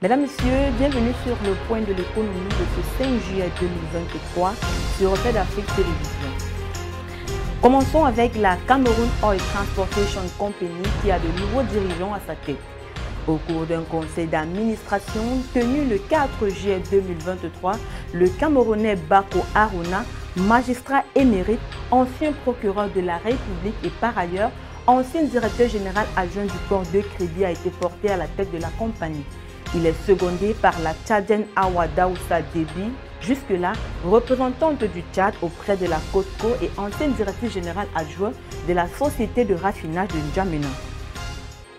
Mesdames, Messieurs, bienvenue sur le point de l'économie de ce 5 juillet 2023 sur Reflet d'Afrique Télévision. Commençons avec la Cameroon Oil Transportation Company qui a de nouveaux dirigeants à sa tête. Au cours d'un conseil d'administration tenu le 4 juillet 2023, le Camerounais Bako Harouna, magistrat émérite, ancien procureur de la République et par ailleurs ancien directeur général adjoint du port de Kribi, a été porté à la tête de la compagnie. Il est secondé par la Tchadienne Awa Daoussa Déby, jusque-là représentante du Tchad auprès de la COSCO et ancienne directrice générale adjointe de la société de raffinage de N'Djamena.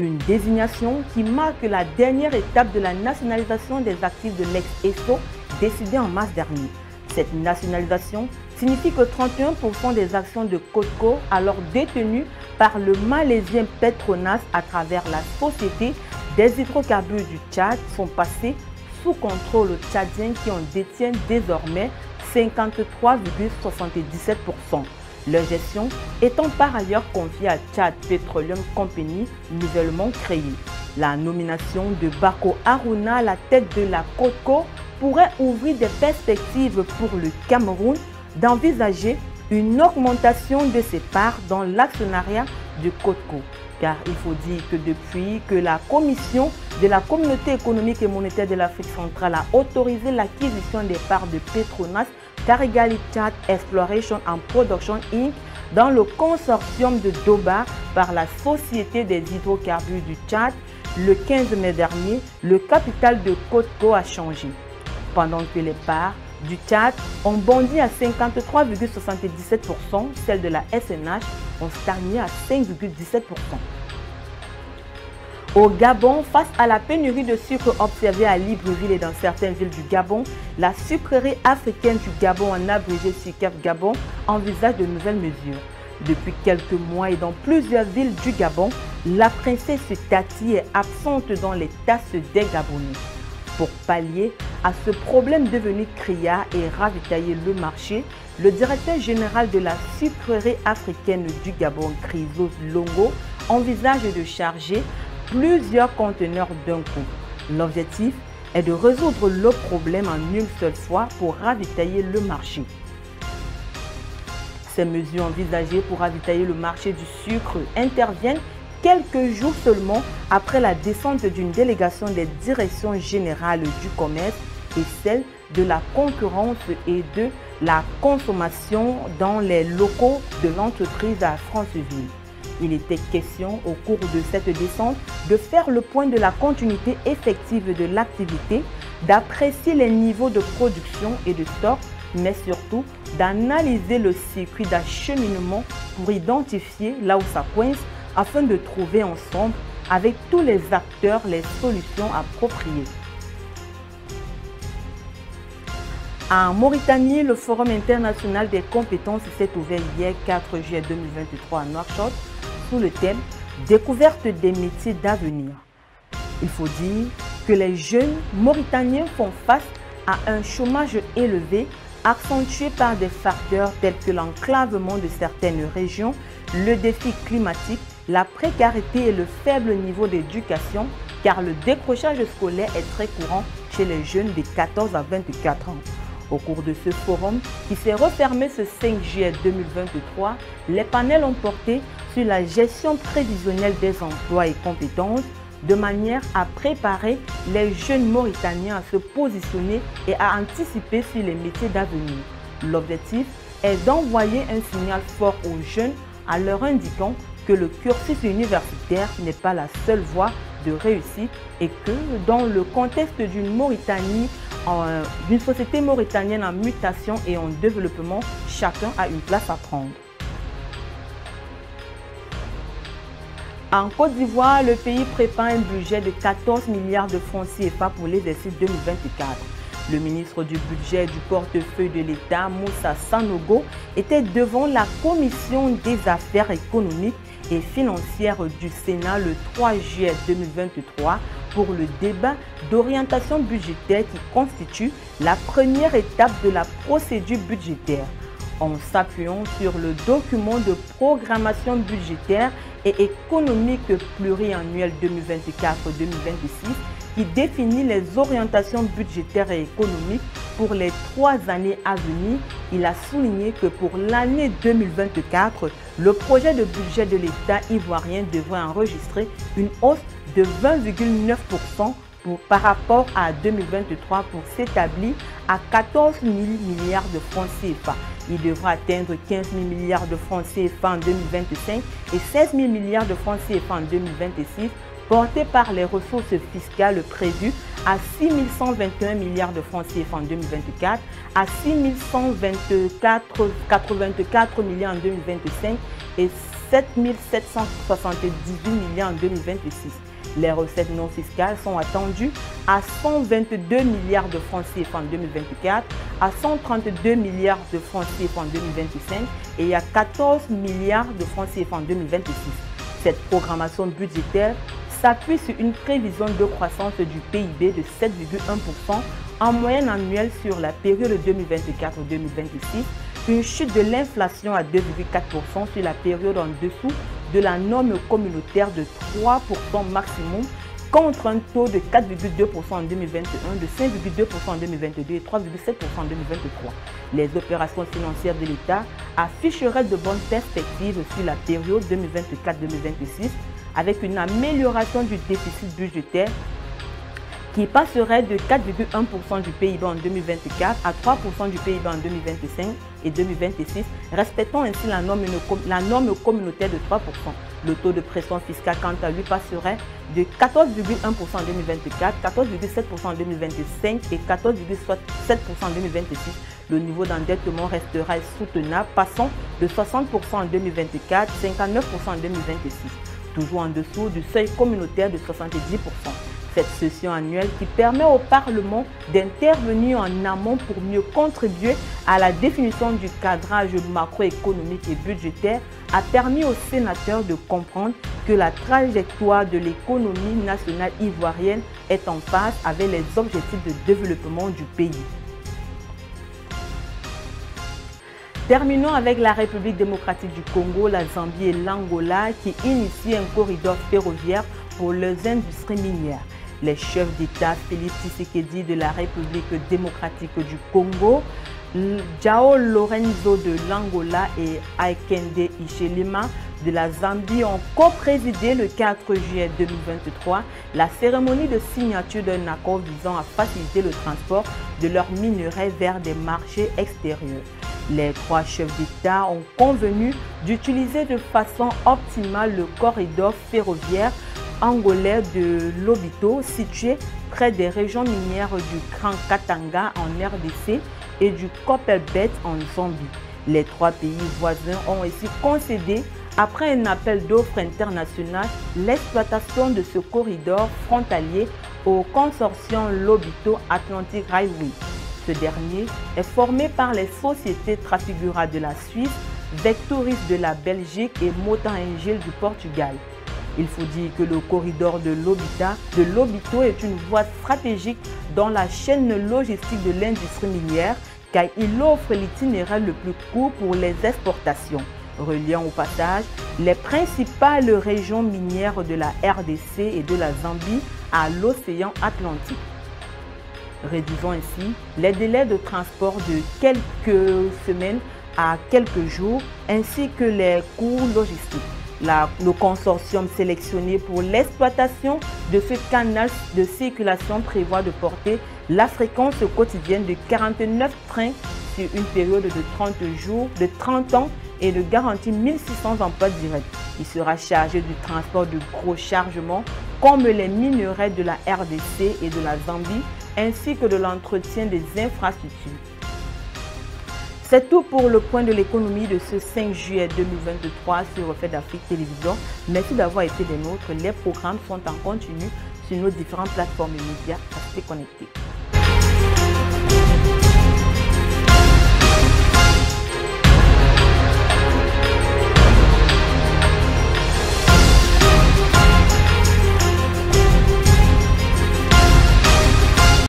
Une désignation qui marque la dernière étape de la nationalisation des actifs de l'ex-ESSO décidée en mars dernier. Cette nationalisation signifie que 31% des actions de COSCO, alors détenues par le malaisien Petronas à travers la société des hydrocarbures du Tchad, sont passées sous contrôle tchadien qui en détient désormais 53,77%. Leur gestion étant par ailleurs confiée à Tchad Petroleum Company, nouvellement créée. La nomination de Bako Harouna à la tête de la COSCO pourrait ouvrir des perspectives pour le Cameroun d'envisager une augmentation de ses parts dans l'actionnariat du COSCO. Car il faut dire que depuis que la Commission de la Communauté économique et monétaire de l'Afrique centrale a autorisé l'acquisition des parts de Petronas Karigali Tchad Exploration and Production Inc. dans le consortium de Doba par la Société des hydrocarbures du Tchad, le 15 mai dernier, le capital de COSCO a changé. Pendant que les parts du Tchad ont bondi à 53,77%, celles de la SNH ont stagné à 5,17%. Au Gabon, face à la pénurie de sucre observée à Libreville et dans certaines villes du Gabon, la sucrerie africaine du Gabon, en abrégé SUCAF Gabon, envisage de nouvelles mesures. Depuis quelques mois et dans plusieurs villes du Gabon, la princesse Tati est absente dans les tasses des Gabonais. Pour pallier à ce problème devenu criard et ravitailler le marché, le directeur général de la sucrerie africaine du Gabon, Chrysos Longo, envisage de charger plusieurs conteneurs d'un coup. L'objectif est de résoudre le problème en une seule fois pour ravitailler le marché. Ces mesures envisagées pour ravitailler le marché du sucre interviennent quelques jours seulement après la descente d'une délégation des directions générales du commerce et celle de la concurrence et de la consommation dans les locaux de l'entreprise à Franceville. Il était question au cours de cette descente de faire le point de la continuité effective de l'activité, d'apprécier les niveaux de production et de stock, mais surtout d'analyser le circuit d'acheminement pour identifier là où ça coince afin de trouver ensemble avec tous les acteurs les solutions appropriées. En Mauritanie, le Forum international des compétences s'est ouvert hier 4 juillet 2023 à Nouakchott sous le thème « Découverte des métiers d'avenir ». Il faut dire que les jeunes Mauritaniens font face à un chômage élevé accentué par des facteurs tels que l'enclavement de certaines régions, le défi climatique, la précarité et le faible niveau d'éducation, car le décrochage scolaire est très courant chez les jeunes de 14 à 24 ans. Au cours de ce forum, qui s'est refermé ce 5 juillet 2023, les panels ont porté sur la gestion prévisionnelle des emplois et compétences, de manière à préparer les jeunes Mauritaniens à se positionner et à anticiper sur les métiers d'avenir. L'objectif est d'envoyer un signal fort aux jeunes en leur indiquant que le cursus universitaire n'est pas la seule voie de réussite et que dans le contexte d'une Mauritanie, d'une société mauritanienne en mutation et en développement, chacun a une place à prendre. En Côte d'Ivoire, le pays prépare un budget de 14 milliards de francs CFA pour l'exercice 2024. Le ministre du Budget et du portefeuille de l'État, Moussa Sanogo, était devant la Commission des affaires économiques et financières du Sénat le 3 juillet 2023 pour le débat d'orientation budgétaire qui constitue la première étape de la procédure budgétaire. En s'appuyant sur le document de programmation budgétaire et économique pluriannuel 2024-2026, qui définit les orientations budgétaires et économiques pour les 3 années à venir. Il a souligné que pour l'année 2024, le projet de budget de l'État ivoirien devrait enregistrer une hausse de 20,9% par rapport à 2023 pour s'établir à 14 000 milliards de francs CFA. Il devra atteindre 15 000 milliards de francs CFA en 2025 et 16 000 milliards de francs CFA en 2026, porté par les ressources fiscales prévues à 6 121 milliards de francs CFA en 2024, à 6 184 milliards en 2025 et 7 778 milliards en 2026. Les recettes non fiscales sont attendues à 122 milliards de francs CFA en 2024, à 132 milliards de francs CFA en 2025 et à 14 milliards de francs CFA en 2026. Cette programmation budgétaire s'appuie sur une prévision de croissance du PIB de 7,1% en moyenne annuelle sur la période 2024-2026, une chute de l'inflation à 2,4% sur la période en dessous de la norme communautaire de 3% maximum, contre un taux de 4,2% en 2021, de 5,2% en 2022 et 3,7% en 2023. Les opérations financières de l'État afficheraient de bonnes perspectives sur la période 2024-2026, avec une amélioration du déficit budgétaire qui passerait de 4,1% du PIB en 2024 à 3% du PIB en 2025 et 2026, respectant ainsi la norme communautaire de 3%. Le taux de pression fiscale, quant à lui, passerait de 14,1% en 2024, 14,7% en 2025 et 14,7% en 2026. Le niveau d'endettement restera soutenable, passant de 60% en 2024, 59% en 2026, toujours en dessous du seuil communautaire de 70%. Cette session annuelle qui permet au Parlement d'intervenir en amont pour mieux contribuer à la définition du cadrage macroéconomique et budgétaire a permis aux sénateurs de comprendre que la trajectoire de l'économie nationale ivoirienne est en phase avec les objectifs de développement du pays. Terminons avec la République démocratique du Congo, la Zambie et l'Angola qui initient un corridor ferroviaire pour leurs industries minières. Les chefs d'État Félix Tshisekedi de la République démocratique du Congo, João Lourenço de l'Angola et Hakainde Hichilema de la Zambie ont co-présidé le 4 juillet 2023 la cérémonie de signature d'un accord visant à faciliter le transport de leurs minerais vers des marchés extérieurs. Les 3 chefs d'État ont convenu d'utiliser de façon optimale le corridor ferroviaire angolais de Lobito, situé près des régions minières du Grand Katanga en RDC et du Copperbelt en Zambie. Les 3 pays voisins ont ainsi concédé, après un appel d'offres international, l'exploitation de ce corridor frontalier au consortium Lobito Atlantic Railway. Ce dernier est formé par les sociétés Trafigura de la Suisse, Vectoris de la Belgique et Mota-Engil du Portugal. Il faut dire que le corridor de Lobito est une voie stratégique dans la chaîne logistique de l'industrie minière car il offre l'itinéraire le plus court pour les exportations, reliant au passage les principales régions minières de la RDC et de la Zambie à l'océan Atlantique, réduisant ainsi les délais de transport de quelques semaines à quelques jours ainsi que les coûts logistiques. Le consortium sélectionné pour l'exploitation de ce canal de circulation prévoit de porter la fréquence quotidienne de 49 trains sur une période de 30 ans et de garantir 1600 emplois directs. Il sera chargé du transport de gros chargements comme les minerais de la RDC et de la Zambie ainsi que de l'entretien des infrastructures. C'est tout pour le point de l'économie de ce 5 juillet 2023 sur Reflet d'Afrique Télévision. Merci d'avoir été des nôtres. Les programmes sont en continu sur nos différentes plateformes médias. Restez connectés.